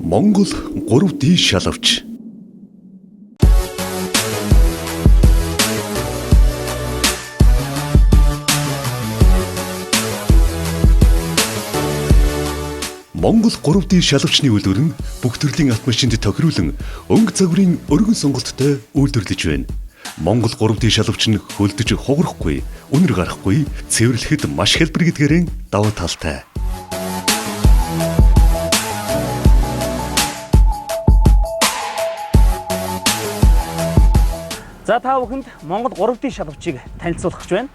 Монгол 3D шалавч. Монгол 3D шалавчны үйлдвэр нь бүх төрлийн автомашинд тохируулан өнгө загварын өргөн сонголттой үйлдвэрлэж байна. Монгол 3D шалавч нь хөлдөж хугарахгүй, үнэр гарахгүй, цэвэрлэхэд маш хэлбэр гэдгээрээ даваа талтай. За та бүхэнд Монгол 3D шалавчийг танилцуулах гэж байна.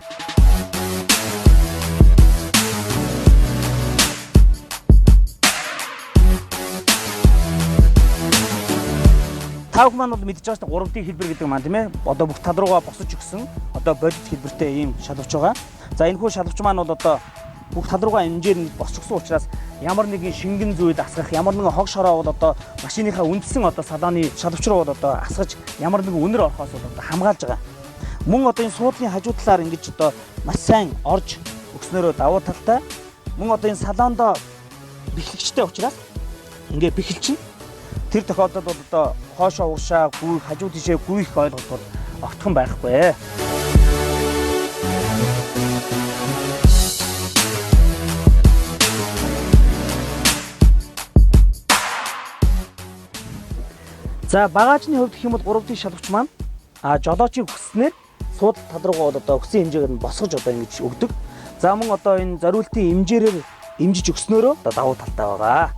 Та бүхэн маань бол мэдж байгаа шүү дээ 3D хэлбэр гэдэг маань тийм ээ. Одоо бүх тал руугаа босож өгсөн одоо бодит хэлбэртэй ийм шалавч байгаа. За энэ хүү шалавч маань бол одоо бүх тал руугаа хэмжээр нь босчихсон учраас ямар нэгэн шингэн зүйл асгах, ямар нэгэн хог шороо бол одоо машиныхаа үндсэн одоо салааны шалавч руу бол одоо асгаж ямар нэгэн үнэр орохоос бол одоо хамгаалж байгаа. Мөн одоо энэ суудлын хажуу талаар ингэж одоо маш сайн орж өгснөөрөө давуу талтай. Мөн одоо энэ салаандаа бэхлэгчтэй учраас ингээ бэхэлчин. Тэр тохиолдолд бол одоо хоошоо уршаа гүйх хажуу тишээ гүйх ойлголт бол огтхон байхгүй. За багажны хувьд гэх юм бол 3D шалавч маань жолоочийн хүснээр суудал тал руугаа бол одоо хүссэн хэмжээгээр нь босгож одоо ингэж өгдөг. За мөн одоо энэ зориултын хэмжээрээр эмжиж өгснөөрөө одоо давуу талтай байгаа.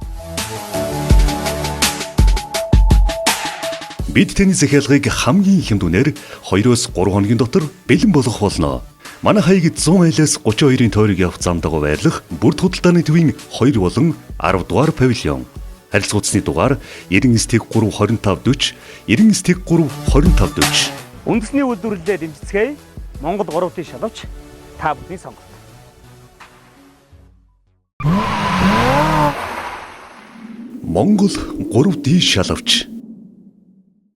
Бид таны захиалгыг хамгийн их хэмдүүнээр 2-3 хоногийн дотор бэлэн болгох болно. Манай хаяг 100 айлаас 32-ын тойрог явах замдаа байрлах бүрд худалдааны төвийн 2 болон 10 дугаар павильон. Харилцагчны дугаар 99-32540, 99-32540. Үндэсний үйлдвэрлэлээр дэмжицгээе. Монгол 3D шалавч та бүхний сонголт. Монгол 3D шалавч.